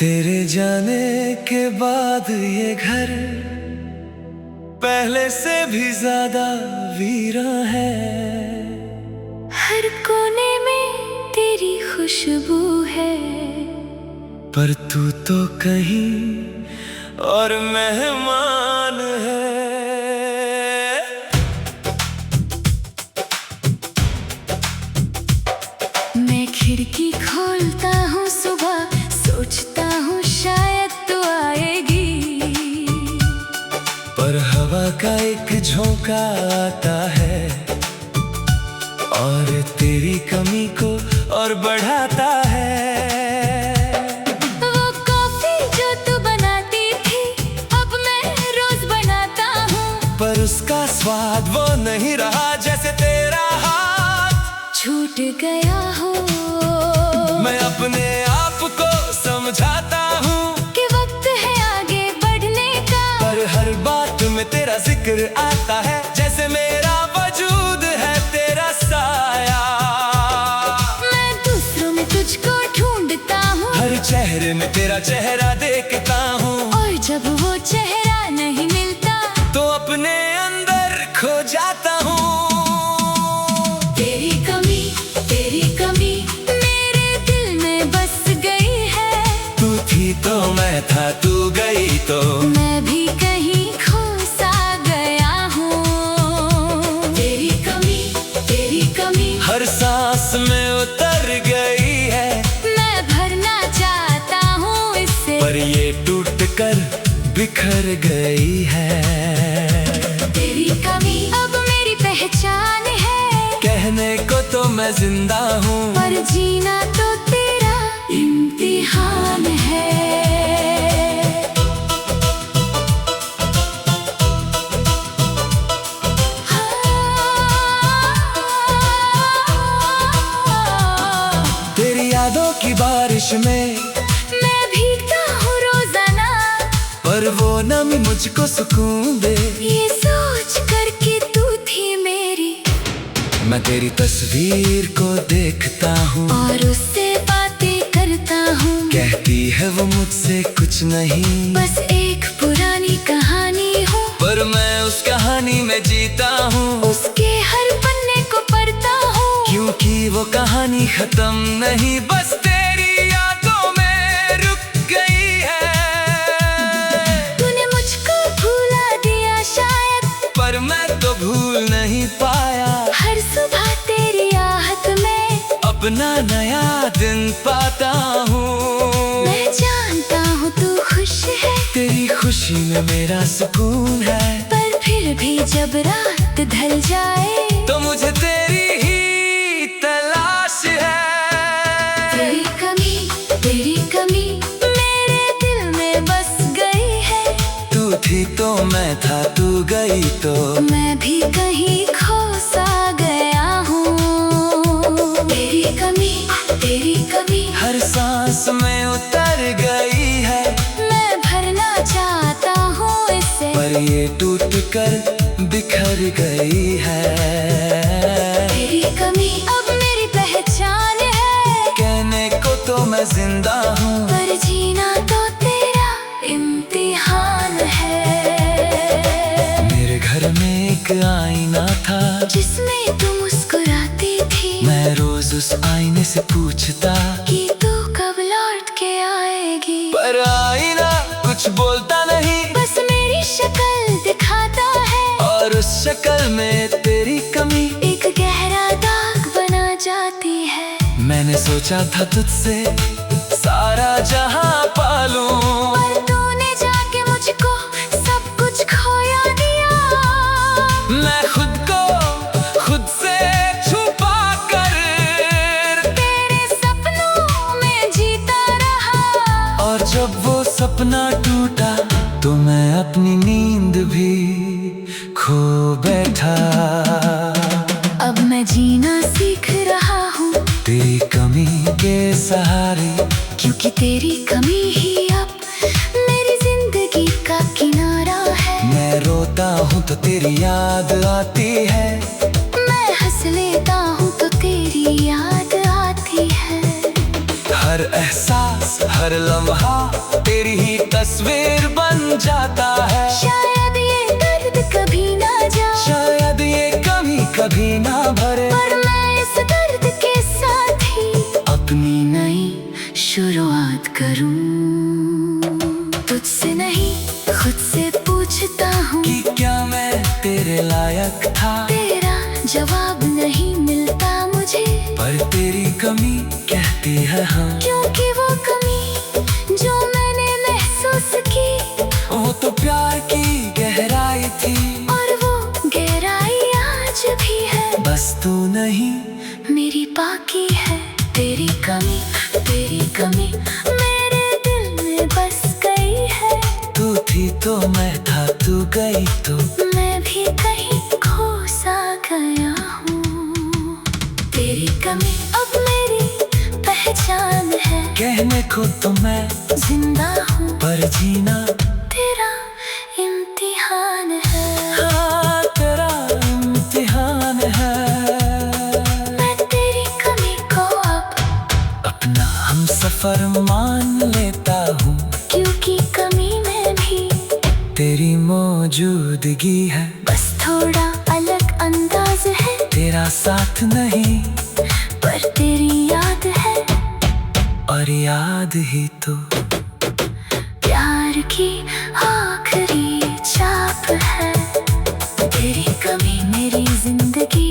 तेरे जाने के बाद ये घर पहले से भी ज्यादा वीरा है। हर कोने में तेरी खुशबू है, पर तू तो कहीं और मेहमान है। मैं खिड़की खोलता हूँ सुबह, सोचता हूँ शायद तू आएगी, पर हवा का एक झोंका आता है और तेरी कमी को और बढ़ाता है। वो कॉफी जो तू बनाती थी अब मैं रोज बनाता हूँ, पर उसका स्वाद वो नहीं रहा जैसे तेरा हाथ छूट गया हो। मैं अपने आप को समझाता हूँ कि वक्त है आगे बढ़ने का, पर हर बात में तेरा जिक्र आता है जैसे मेरा वजूद है तेरा साया। मैं दूसरों में तुझको ढूंढता हूँ, हर चेहरे में तेरा चेहरा देखता हूँ, और जब वो चेहरा नहीं मिलता तो अपने अंदर खो जाता हूँ। तेरी कमी मेरे दिल में बस गई है। तू थी तो मैं था, तू गई तो मैं भी कहीं खो सा गया हूँ। तेरी कमी हर सांस में उतर गई है, मैं भरना चाहता हूँ इससे, पर ये टूट कर बिखर गई है। तेरी कमी अब मेरी पहचान है, कहने को तो मैं जिंदा हूँ, पर जीना तो तेरा इम्तिहान है। तेरी यादों की बारिश में मैं भीगता हूँ रोजाना, पर वो नमी मुझको सुकून दे। ये सोच कर कि तू थी मेरी, मैं तेरी तस्वीर को देखता हूँ और उससे बातें करता हूँ। कहती है वो मुझसे कुछ नहीं, बस एक पुरानी कहानी हूँ, पर मैं उस कहानी में जीता हूँ। उसके हर पन्ने को पढ़ता हूँ, क्योंकि वो कहानी खत्म नहीं, बस तेरी यादों में रुक गई है। तूने मुझको भुला दिया शायद, पर मैं तो भूल नहीं पाया, हर सुबह तेरी आहट में अपना नया दिन पाता हूँ। मैं जानता हूँ तू खुश है, तेरी खुशी में मेरा सुकून है, पर फिर भी जब रात ढल जाए तो मुझे तेरी ही तलाश है। तेरी कमी मेरे दिल में बस गई है। तू थी तो मैं था, तू गई तो मैं भी कहीं खो सा गया हूँ। तेरी कमी हर सांस में उतर गई है, मैं भरना चाहता हूँ इससे, पर ये टूट कर बिखर गई है। तेरी कमी अब मेरी पहचान है, कहने को तो मैं जिंदा हूँ, पर जीना तो तेरा इम्तिहान है। मेरे घर में एक आईना था, जिसमें तू मुस्कुराती थी, मैं रोज उस आईने से पूछता कि तू कब लौट के आएगी, पर आईना कुछ बोलता नहीं, बस मेरी शक्ल दिखाता है, और उस शक्ल में तेरी कमी एक गहरा दाग बना जाती है। मैंने सोचा था तुझसे सारा जहां पालूं, पर तूने जाके मुझको सब कुछ खोया दिया। मैं खुद को खुद से छुपा कर तेरे सपनों में जीता रहा, और जब वो सपना टूटा तो मैं अपनी नींद भी खो बैठा। अब मैं जीना सीख रहा हूँ तेरी कमी के सहारे, क्योंकि तेरी कमी ही अब मेरी जिंदगी का किनारा है। मैं रोता हूँ तो तेरी याद आती है, मैं हंस लेता हूँ तो तेरी याद आती है। हर एहसास हर लम्हा तेरी ही तस्वीर बन जाता है। शायद ये दर्द कभी ना जाए, शायद ये कभी ना भरे, पर मैं इस दर्द के साथ ही अपनी नई शुरुआत करूं। तुझसे नहीं खुद से पूछता हूँ कि क्या मैं तेरे लायक था। तेरा जवाब नहीं मिलता मुझे, पर तेरी कमी कहती है हाँ। क्योंकि वो कमी जो मैंने महसूस की, वो तो प्यार की गहराई थी, और वो गहराई आज भी है। बस तू नहीं मेरी बाकी है। तेरी कमी मेरे दिल में बस गई है। तू थी तो मैं था, तू गई तो मैं भी कहीं खो सा गया हूँ। तेरी कमी अब मेरी पहचान है। कहने को तो मैं जिंदा हूँ, पर जीना तेरा इम्तिहान है। हाँ तेरा इम्तिहान है। मैं तेरी कमी को अब अपना हम सफर मान लेता हूँ, क्योंकि कमी में भी तेरी मौजूदगी है। बस थोड़ा अलग अंदाज है, तेरा साथ नहीं पर तेरी याद है। और याद ही तो प्यार की आखिरी छाप है। तेरी कमी मेरी जिंदगी।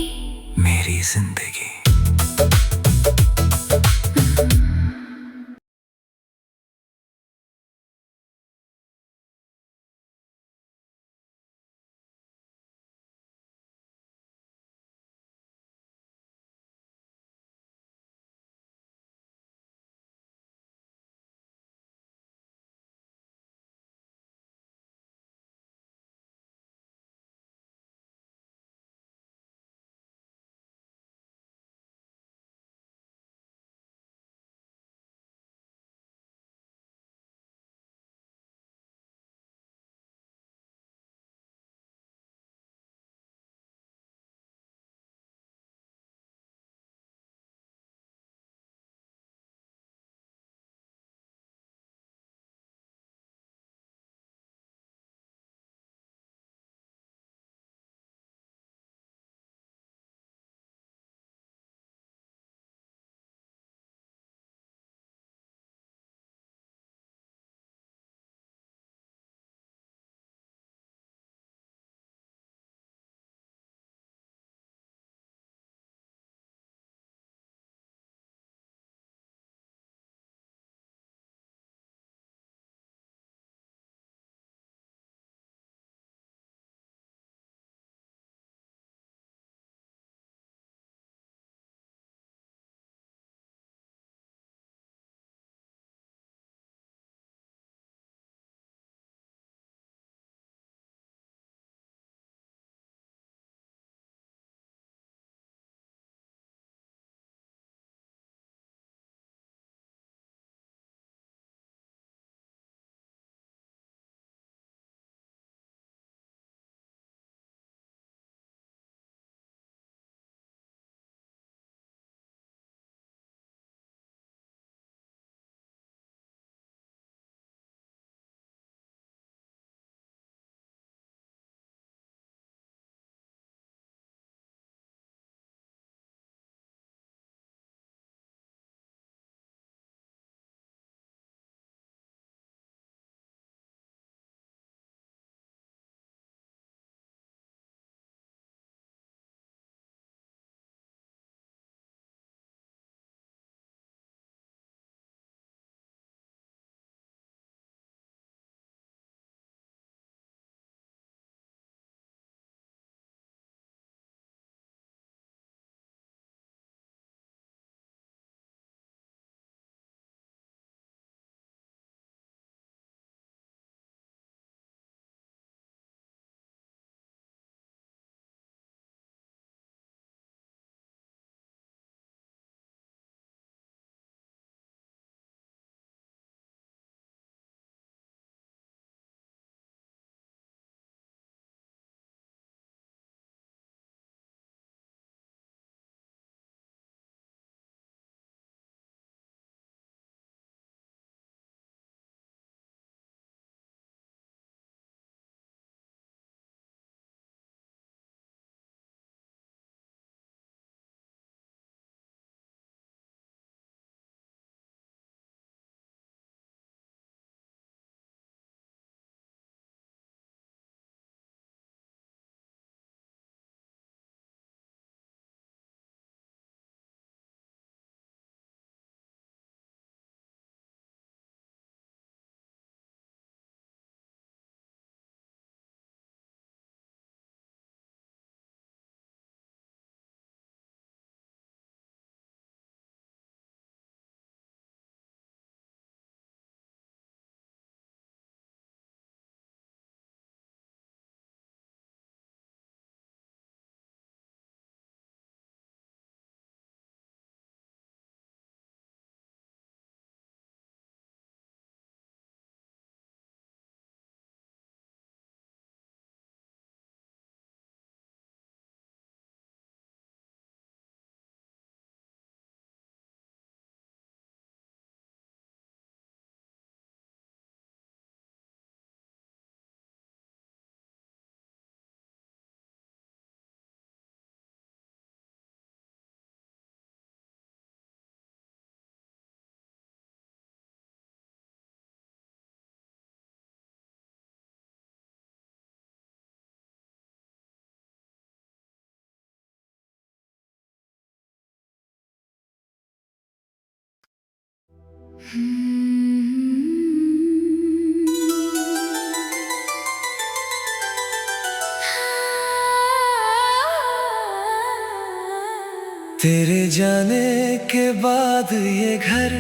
तेरे जाने के बाद ये घर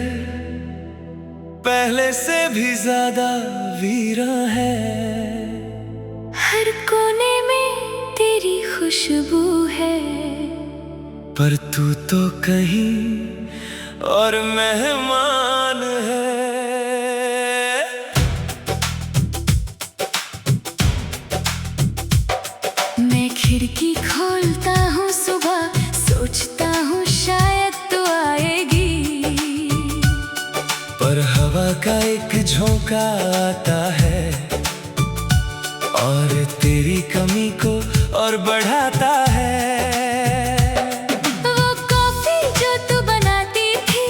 पहले से भी ज्यादा वीरा है। हर कोने में तेरी खुशबू है, पर तू तो कहीं और मेहमान है। मैं खिड़की खोलता हूँ सुबह, सोचता हूँ शायद तो आएगी, पर हवा का एक झोंका आता है और तेरी कमी को और बढ़ाता है। वो कॉफी जो तू बनाती थी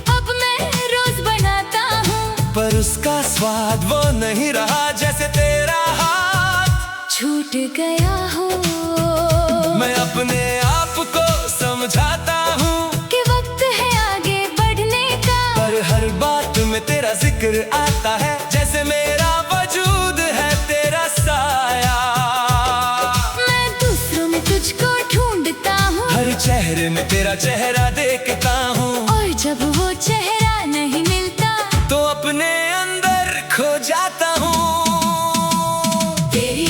अब मैं रोज बनाता हूँ, पर उसका स्वाद वो नहीं रहा जैसे तेरा हाथ छूट गया हो। मैं अपने आप को समझाता हूँ कि वक्त है आगे बढ़ने का, पर हर बात में तेरा जिक्र आता है जैसे मेरा वजूद है तेरा साया। मैं दूसरों में तुझको ढूंढता हूँ, हर चेहरे में तेरा चेहरा देखता हूँ, और जब वो चेहरा नहीं मिलता तो अपने अंदर खो जाता हूँ। तेरी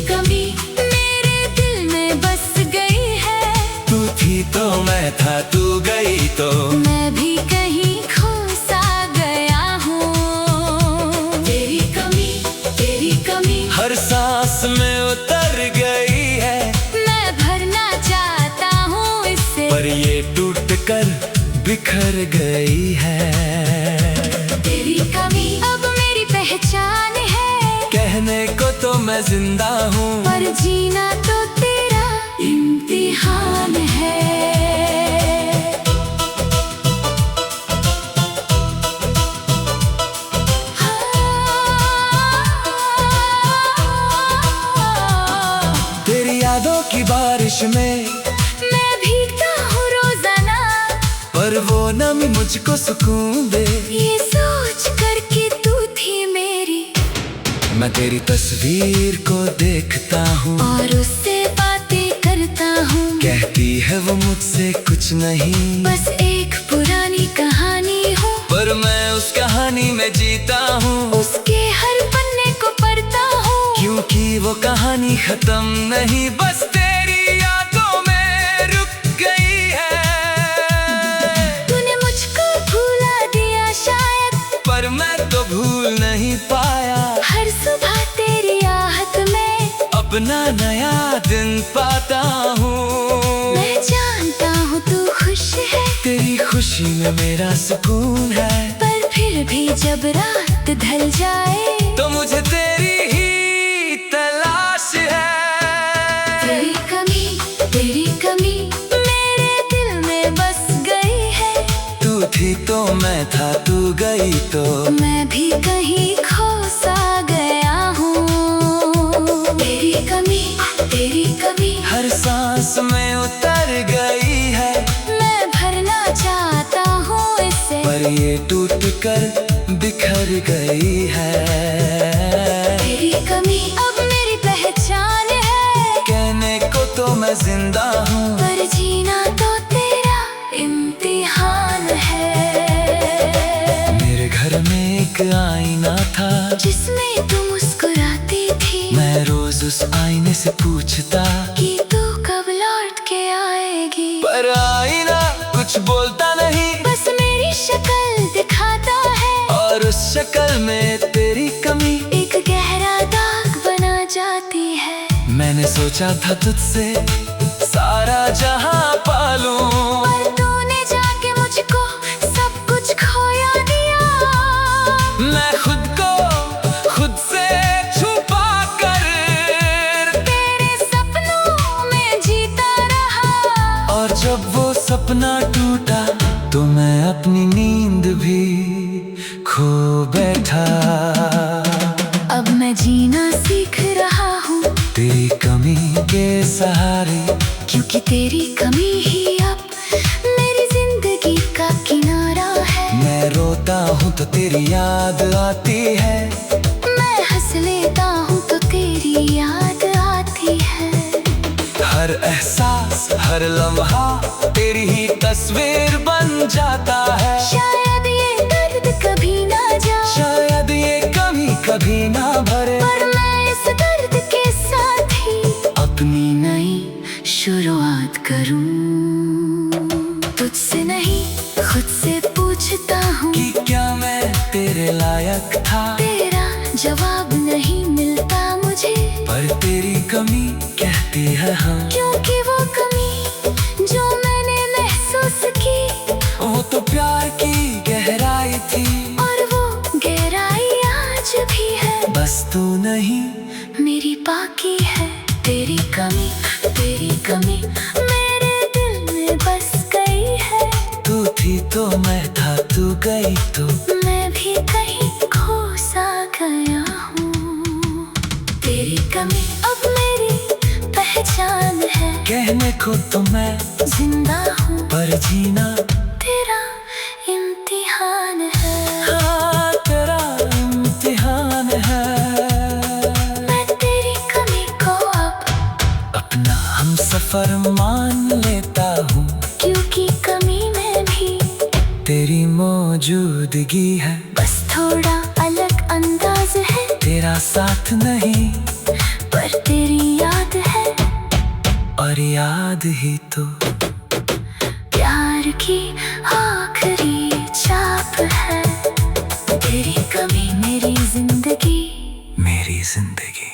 कमी मेरे दिल में बस गई है। तू थी तो मैं था, तू गई तो मैं भी कहीं खो सा गया हूँ। तेरी कमी हर सांस में उतर गई है। मैं भरना चाहता हूँ इससे, पर ये टूट कर बिखर गई है। तेरी कमी अब मेरी पहचान है। कहने को तो मैं जिंदा हूँ, पर जीना तो तेरा इम्तिहान है। तेरी यादों की बारिश में मैं भीगता हूँ रोजाना, पर वो नमी मुझको सुकून दे। ये सोच कर कि तू थी मेरी, मैं तेरी तस्वीर को देखता हूँ और उससे बातें करता हूँ। कहती है वो मुझसे कुछ नहीं, बस एक पुरानी कहानी हूँ, पर मैं उस कहानी में जीता हूँ। उसके हर पन्ने को पढ़ता हूँ, क्योंकि वो कहानी खत्म नहीं, बस तेरी यादों में रुक गई है। तूने मुझको भुला दिया शायद, पर मैं तो भूल नहीं पाया। हर सुबह तेरी आहट में अपना नया दिन पाता हूँ। मैं जानता हूँ तू खुश है, तेरी खुशी में मेरा सुकून है, पर फिर भी जब रात ढल जाए तो मुझे तेरी ही तलाश है। तेरी कमी मेरे दिल में बस गई है। तू थी तो मैं था, तू गई तो मैं भी कहीं खो सा गया हूँ। तेरी कमी हर सांस में उतर गई है। मैं भरना चाहता हूँ इससे, पर ये टूट कर बिखर गई है। तेरी कमी अब मेरी पहचान है। कहने को तो मैं जिंदा हूँ, पर जीना तो तेरा इम्तिहान है। मेरे घर में एक आईना था जिसमें तू मुस्कुराती थी, मैं रोज उस आईने से पूछता कि तू कब लौट के आएगी। पर आईना कुछ बोलता नहीं, बस मेरी शक्ल दिखाता है, और उस शक्ल में तेरी कमी एक गहरा दाग बना जाती है। मैंने सोचा था तुझसे सारा जहां पालूं, पर तूने जाके मुझको सब कुछ खोया दिया। मैं खुद को खुद से छुपा कर तेरे सपनों में जीता रहा, और जब वो सपना टूटा तो मैं अपनी नींद भी खो बैठा। अब मैं जीना सीख रहा हूँ तेरी कमी के सहारे, क्योंकि तेरी कमी ही अब मेरी जिंदगी का किनारा है। मैं हूँ तो तेरी याद आती है, मैं हंस लेता हूँ तो तेरी याद आती है। हर एहसास हर लम्हा तेरी ही तस्वीर बन जाता है। शायद ये दर्द कभी ना जाए, शायद ये कभी ना भरे, पर मैं इस दर्द के साथ ही अपनी नई शुरुआत करूं। तुझसे नहीं खुद से पूछता हूँ कि क्या मैं तेरे लायक था। तेरा जवाब नहीं मिलता मुझे, पर तेरी कमी कहती है हाँ, क्योंकि वो कमी जो मैंने महसूस की वो तो प्यार की गहराई थी। और वो गहराई आज भी है, बस तू नहीं मेरी बाकी है। तेरी कमी मेरे दिल में बस गई है। तू थी तो मैं था, तू गई तो मैं भी कहीं खो सा गया हूँ। तेरी कमी अब मेरी पहचान है, कहने को तो मैं जिंदा हूँ पर जीना तेरा इम्तिहान है। हाँ तेरा इम्तिहान है। मैं तेरी कमी को अब अपना हम सफर मान लेता हूँ, क्योंकि कमी में भी तेरी मौजूदगी है। बस थोड़ा अलग अंदाज है, तेरा साथ नहीं पर तेरी याद है। और याद ही तो प्यार की आखिरी छाप है। तेरी कमी मेरी जिंदगी मेरी जिंदगी।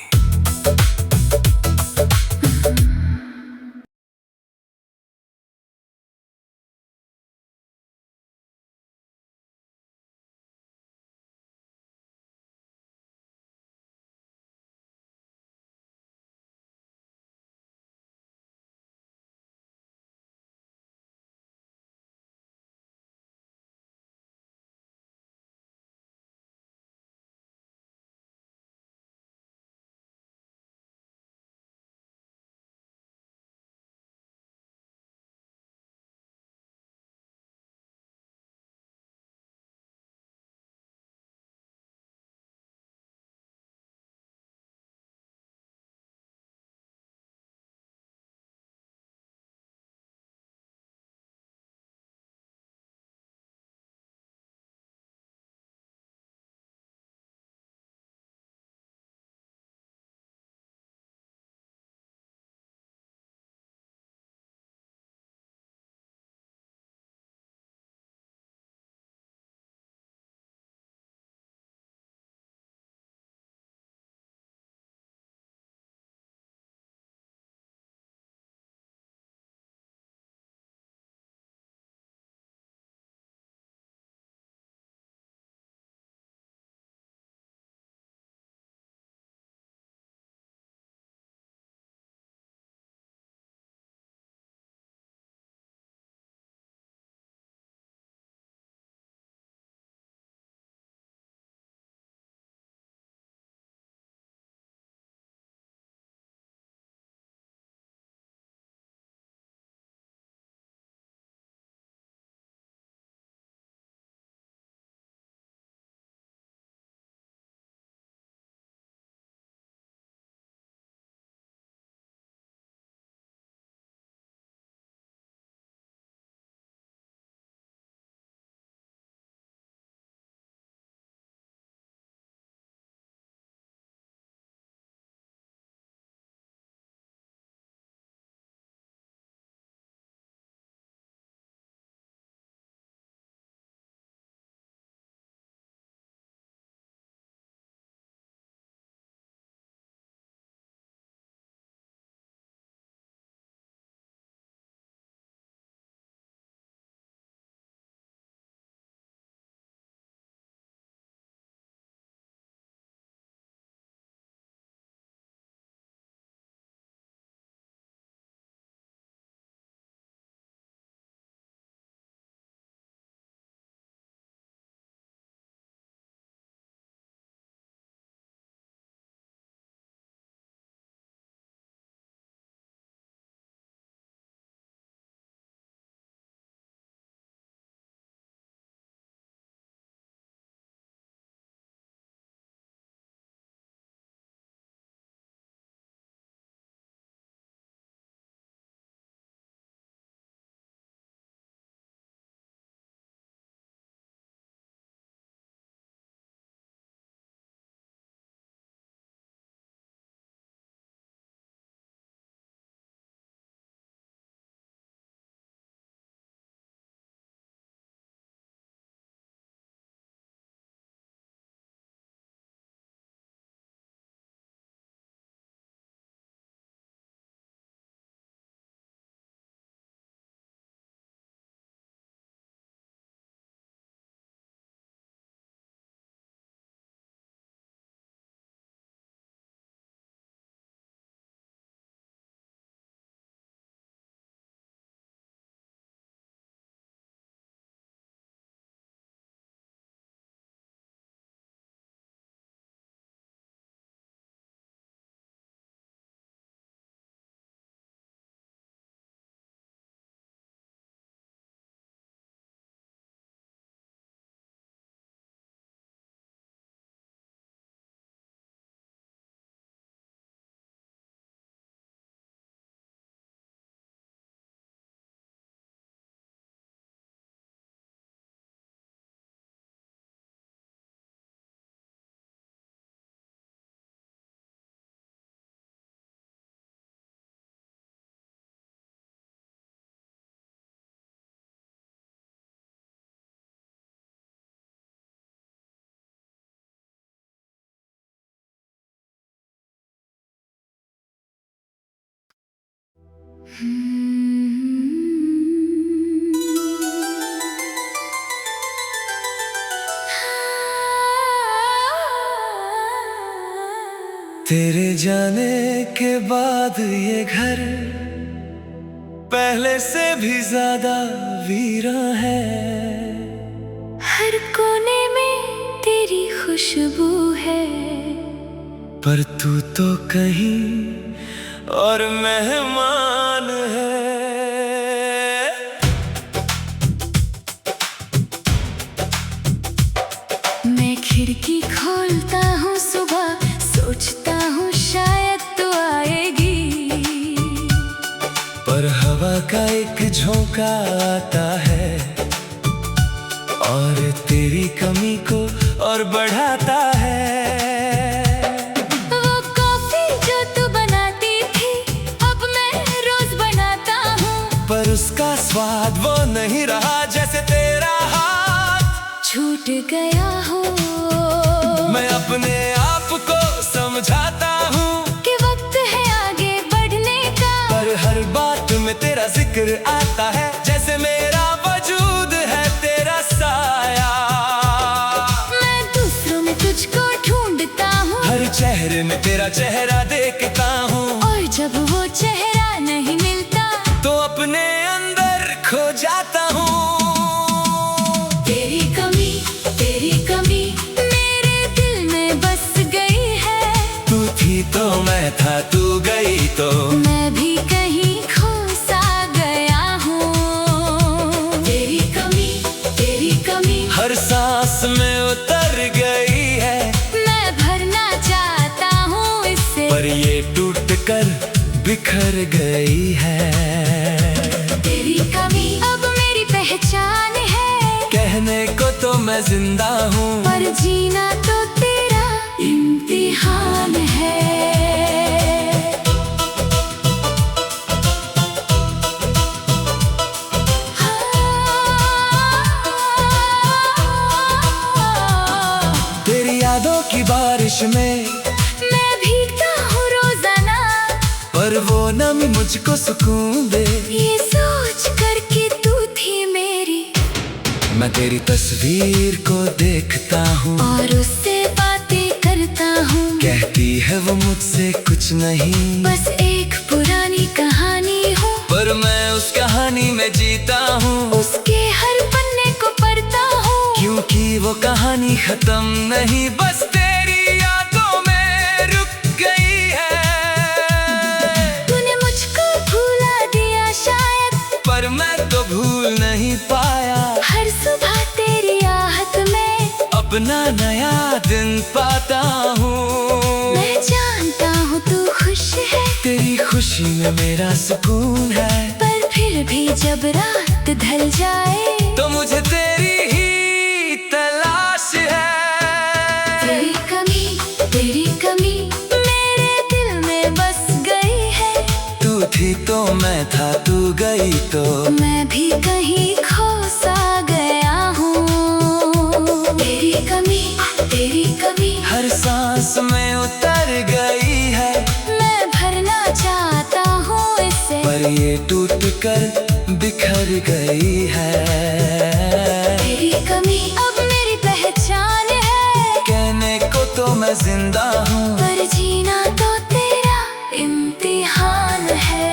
तेरे जाने के बाद ये घर पहले से भी ज्यादा वीरा है। हर कोने में तेरी खुशबू है, पर तू तो कहीं और मेहमान है। मैं खिड़की खोलता हूँ सुबह, सोचता हूँ शायद तू आएगी, पर हवा का एक झोंका आता है और तेरी कमी को और बढ़ाता है। वो कॉफी जो तू बनाती थी अब मैं रोज बनाता हूँ, पर उसका स्वाद वो नहीं रहा जैसे तेरा हाथ छूट गया हो। मैं अपने आप को समझाता हूँ कि वक्त है आगे बढ़ने का, पर हर बात में तेरा जिक्र आता है जैसे मेरा वजूद है तेरा साया। मैं दूसरों में तुझको ढूंढता हूँ, हर चेहरे में तेरा चेहरा देखता हूँ, और जब वो चेहरा नहीं मिलता तो अपने अंदर खो जाता हूँ। तेरी कमी मेरे दिल में बस गई है। तू थी तो मैं था, तू गई तो मैं भी कहीं खो सा गया हूँ। तेरी कमी हर सांस में उतर गई है। मैं भरना चाहता हूँ इससे, पर ये टूट कर बिखर गई है। तेरी कमी अब मेरी पहचान है। कहने को तो मैं जिंदा हूँ, पर जीना तो तेरा इम्तिहान है। तेरी यादों की बारिश में मैं भीगता हूँ रोजाना, पर वो नमी मुझको सुकून दे। ये सोच कर कि तू थी मेरी, मैं तेरी तस्वीर को देखता हूँ और उससे बातें करता हूँ। कहती है वो मुझसे कुछ नहीं, बस एक पुरानी कहानी हूँ, पर मैं उस कहानी में जीता हूँ। उसके हर पन्ने को पढ़ता हूँ, क्योंकि वो कहानी खत्म नहीं, बस तेरी यादों में रुक गई है। तूने मुझको भुला दिया शायद, पर मैं तो भूल नहीं पाया। हर सुबह तेरी आहट में अपना नया दिन पाता हूँ। मैं जानता हूँ तू खुश है, तेरी खुशी में मेरा सुकून है, पर फिर भी जब रात ढल जाए तो मुझे तेरी ही तलाश है। तेरी कमी मेरे दिल में बस गई है। तू थी तो मैं था, तू गई तो मैं भी कहीं खो सा गया हूँ। तेरी कमी हर सांस में उतर गई है। मैं भरना चाहता हूँ इससे, पर ये टूट कर बिखर गई है। तेरी कमी अब मेरी पहचान है। कहने को तो मैं जिंदा हूँ, पर जीना तो तेरा इम्तिहान है।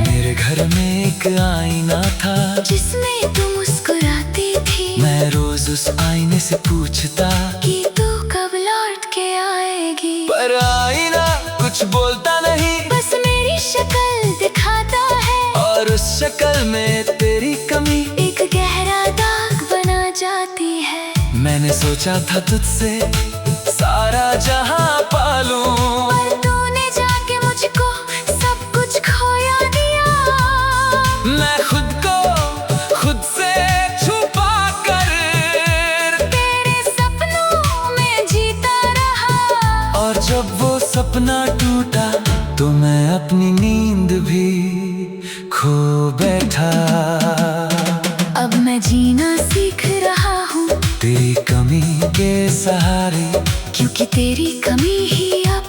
मेरे घर में एक आईना था जिसमें तू मुस्कुराती थी, मैं रोज उस आईने से पूछता कि तू कब लौट के आएगी, पर आईना कुछ बोलता नहीं, बस मेरी शक्ल दिखाता है, और उस शक्ल में तेरी कमी एक गहरा दाग बना जाती है। मैंने सोचा था तुझसे सारा जहां पालूं, पर तूने जाके मुझको सब कुछ खोया दिया। मैं खुद को खुद से छुपा कर तेरे सपनों में जीता रहा, और जब वो सपना टूटा तो मैं अपनी नींद भी खो बैठा। अब मैं जीना सीख रहा हूँ तेरी कमी के सहारे, क्योंकि तेरी कमी ही अब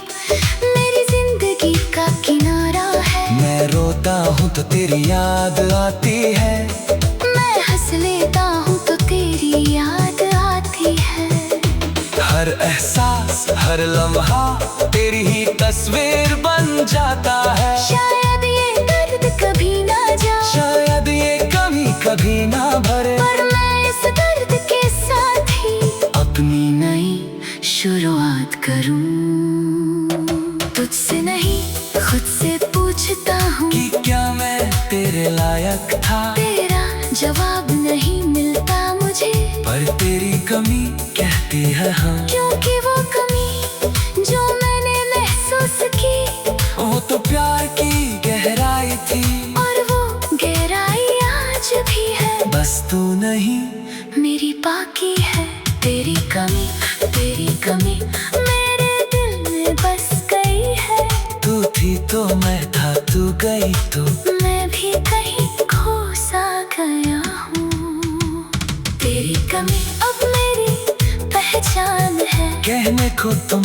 मेरी जिंदगी का किनारा है। मैं तेरी याद आती है। मैं हंस लेता हूँ तो तेरी याद आती है। हर एहसास हर लम्हा तेरी ही तस्वीर बन जाता है। शायद ये दर्द कभी ना जाए, शायद ये कभी ना भरे, पर मैं इस दर्द के साथ ही अपनी नई शुरुआत करूं। तुझसे नहीं खुद से पूछता हूँ कि क्या मैं तेरे लायक था। तेरा जवाब नहीं मिलता मुझे, पर तेरी कमी कहती है हाँ। क्योंकि वो कमी जो मैंने महसूस की वो तो प्यार की गहराई थी, और वो गहराई आज भी है। बस तू नहीं मेरी बाकी है। तेरी कमी मेरे दिल में बस गई है। तू थी तो मैं था, तू गई तो मैं भी कहीं खो सा गया हूँ। तेरी कमी अब मेरी पहचान है। कहने को तो